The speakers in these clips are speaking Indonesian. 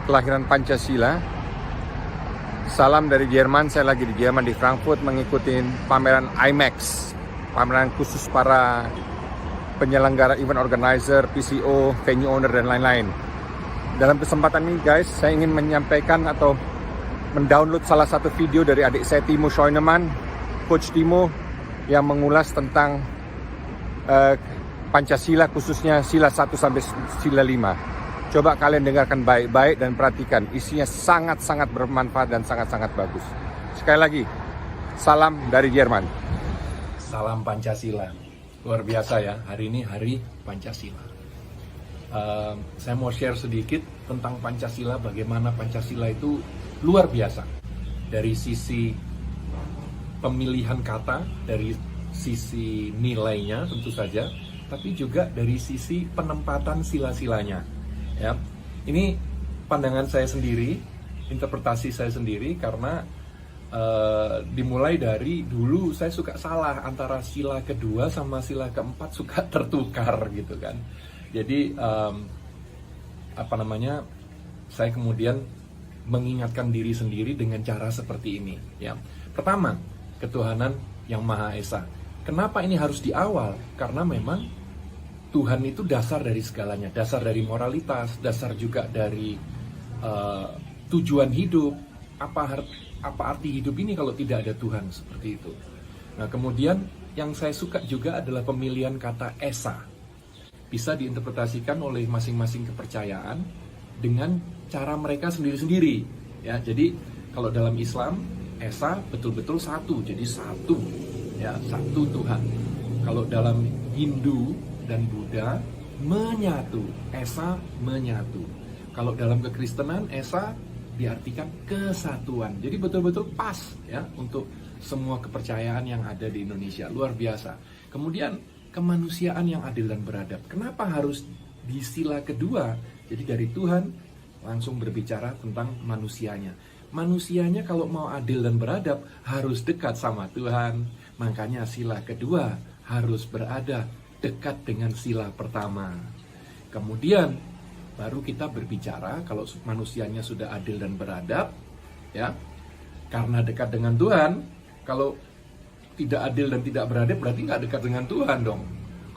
kelahiran Pancasila. Salam dari Jerman, saya lagi di Jerman di Frankfurt mengikuti pameran IMAX, pameran khusus para penyelenggara event organizer, PCO, venue owner, dan lain-lain. Dalam kesempatan ini guys, saya ingin menyampaikan atau mendownload salah satu video dari adik saya Timo Scheunemann, Coach Timo, yang mengulas tentang Pancasila, khususnya sila 1 sampai sila 5. Coba kalian dengarkan baik-baik dan perhatikan, isinya sangat-sangat bermanfaat dan sangat-sangat bagus. Sekali lagi, salam dari Jerman. Salam Pancasila. Luar biasa ya, hari ini hari Pancasila. Saya mau share sedikit tentang Pancasila, bagaimana Pancasila itu luar biasa. Dari sisi pemilihan kata, dari sisi nilainya tentu saja, tapi juga dari sisi penempatan sila-silanya. Ya, ini pandangan saya sendiri, interpretasi saya sendiri, karena dimulai dari dulu saya suka salah antara sila kedua sama sila keempat, suka tertukar gitu kan. Jadi saya kemudian mengingatkan diri sendiri dengan cara seperti ini. Ya, pertama, ketuhanan yang Maha Esa. Kenapa ini harus di awal? Karena memang Tuhan itu dasar dari segalanya, dasar dari moralitas, dasar juga dari tujuan hidup. Apa arti hidup ini kalau tidak ada Tuhan, seperti itu. Nah, kemudian yang saya suka juga adalah pemilihan kata Esa. Bisa diinterpretasikan oleh masing-masing kepercayaan dengan cara mereka sendiri-sendiri. Ya, jadi kalau dalam Islam, Esa betul-betul satu, jadi satu, ya, satu Tuhan. Kalau dalam Hindu dan Buddha, menyatu, Esa menyatu. Kalau dalam kekristenan, Esa diartikan kesatuan. Jadi betul-betul pas ya untuk semua kepercayaan yang ada di Indonesia. Luar biasa. Kemudian kemanusiaan yang adil dan beradab. Kenapa harus di sila kedua? Jadi dari Tuhan langsung berbicara tentang manusianya. Manusianya kalau mau adil dan beradab harus dekat sama Tuhan. Makanya sila kedua harus berada dekat dengan sila pertama. Kemudian baru kita berbicara kalau manusianya sudah adil dan beradab, ya, karena dekat dengan Tuhan. Kalau tidak adil dan tidak beradab berarti nggak dekat dengan Tuhan dong.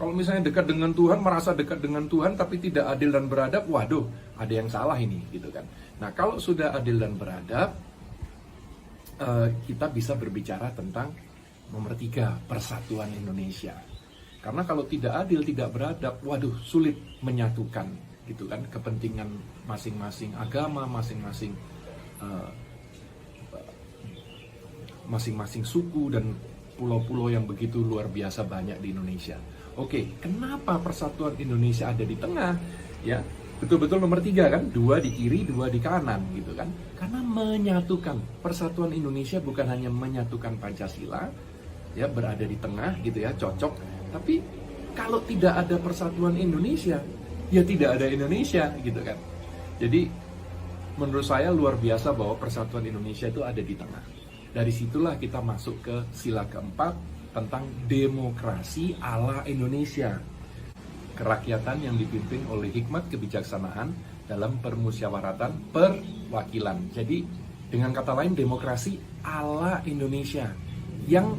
Kalau misalnya dekat dengan Tuhan, merasa dekat dengan Tuhan tapi tidak adil dan beradab, waduh, ada yang salah ini, gitu kan. Nah, kalau sudah adil dan beradab, kita bisa berbicara tentang nomor 3, persatuan Indonesia. Karena kalau tidak adil, tidak beradab, waduh, sulit menyatukan, gitu kan, kepentingan masing-masing agama, masing-masing suku dan pulau-pulau yang begitu luar biasa banyak di Indonesia. Oke, kenapa persatuan Indonesia ada di tengah? Ya, betul-betul nomor 3 kan, 2 di kiri, 2 di kanan, gitu kan. Karena menyatukan, persatuan Indonesia bukan hanya menyatukan Pancasila, ya, berada di tengah, gitu ya, cocok. Tapi kalau tidak ada persatuan Indonesia, ya tidak ada Indonesia, gitu kan. Jadi menurut saya luar biasa bahwa persatuan Indonesia itu ada di tengah. Dari situlah kita masuk ke sila keempat tentang demokrasi ala Indonesia. Kerakyatan yang dipimpin oleh hikmat kebijaksanaan dalam permusyawaratan perwakilan. Jadi dengan kata lain, demokrasi ala Indonesia yang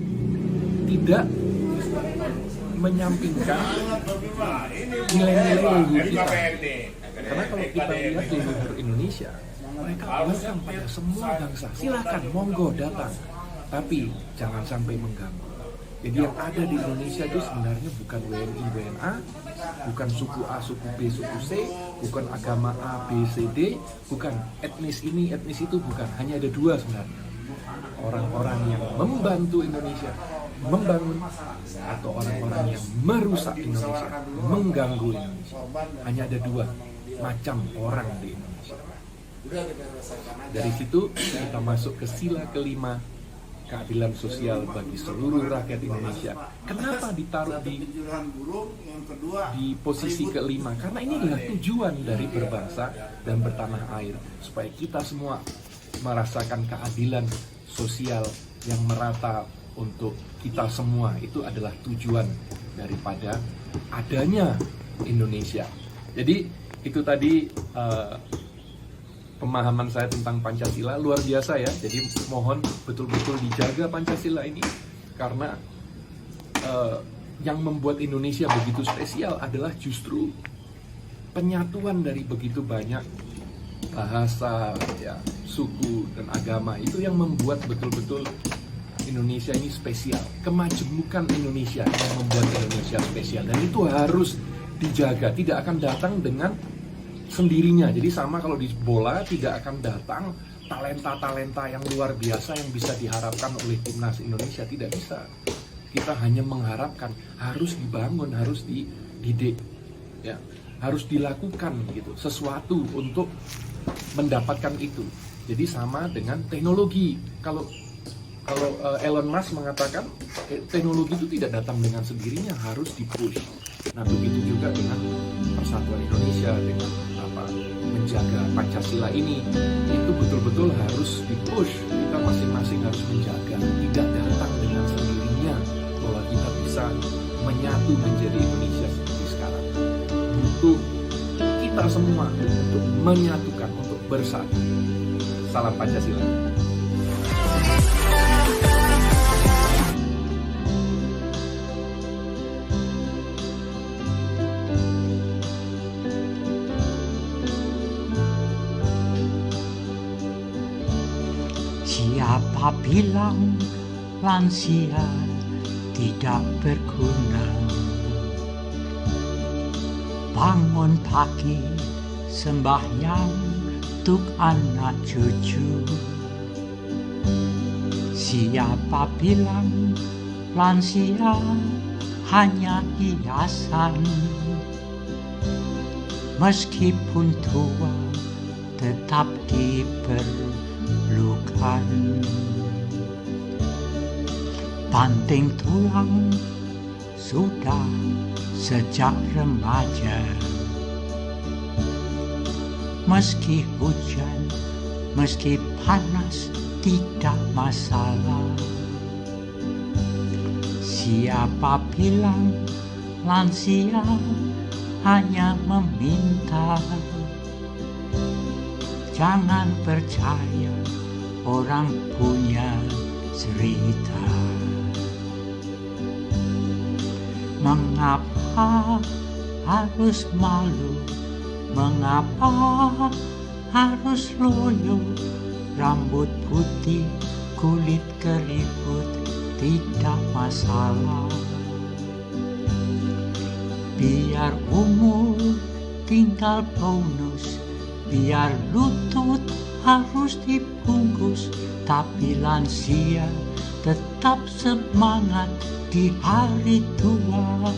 tidak menyampingkan nilai-nilai leluhur kita. Karena kalau kita lihat leluhur Indonesia, mereka welcome pada semua bangsa. Silakan, monggo datang. Tapi jangan sampai mengganggu. Jadi yang ada di Indonesia itu sebenarnya bukan WNI, WNA, bukan suku A, suku B, suku C, bukan agama A, B, C, D, bukan etnis ini, etnis itu, bukan. Hanya ada 2 sebenarnya. Orang-orang yang membantu Indonesia membangun, atau orang-orang yang merusak Indonesia, mengganggu Indonesia. Hanya ada 2 macam orang di Indonesia. Dari situ kita masuk ke sila kelima, keadilan sosial bagi seluruh rakyat Indonesia. Kenapa ditaruh di posisi kelima? Karena ini adalah tujuan dari berbangsa dan bertanah air, supaya kita semua merasakan keadilan sosial yang merata untuk kita semua. Itu adalah tujuan daripada adanya Indonesia. Jadi itu tadi pemahaman saya tentang Pancasila luar biasa ya. Jadi mohon betul-betul dijaga Pancasila ini, karena yang membuat Indonesia begitu spesial adalah justru penyatuan dari begitu banyak bahasa, ya, suku dan agama. Itu yang membuat betul-betul Indonesia ini spesial. Kemajemukan Indonesia yang membuat Indonesia spesial, dan itu harus dijaga. Tidak akan datang dengan sendirinya. Jadi sama kalau di bola, tidak akan datang talenta-talenta yang luar biasa yang bisa diharapkan oleh timnas Indonesia. Tidak bisa. Kita hanya mengharapkan, harus dibangun, harus dididik, ya, harus dilakukan gitu sesuatu untuk mendapatkan itu. Jadi sama dengan teknologi. Kalau Elon Musk mengatakan teknologi itu tidak datang dengan sendirinya, harus dipush. Nah, begitu juga dengan persatuan Indonesia, dengan menjaga Pancasila ini, itu betul-betul harus dipush. Kita masing-masing harus menjaga, tidak datang dengan sendirinya bahwa kita bisa menyatu menjadi Indonesia seperti sekarang. Butuh kita semua untuk menyatukan, untuk bersatu. Salam Pancasila. Siapa bilang lansia tidak berguna? Bangun pagi sembahyang untuk anak cucu. Siapa bilang lansia hanya hiasan? Meskipun tua tetap diperlukan. Banting tulang sudah sejak remaja. Meski hujan, meski panas, tidak masalah. Siapa bilang lansia hanya meminta? Jangan percaya orang punya cerita. Mengapa harus malu? Mengapa harus loyo? Rambut putih, kulit keriput, tidak masalah. Biar umur tinggal bonus, biar lutut harus dibungkus, tapi lansia tetap semangat di hari tua.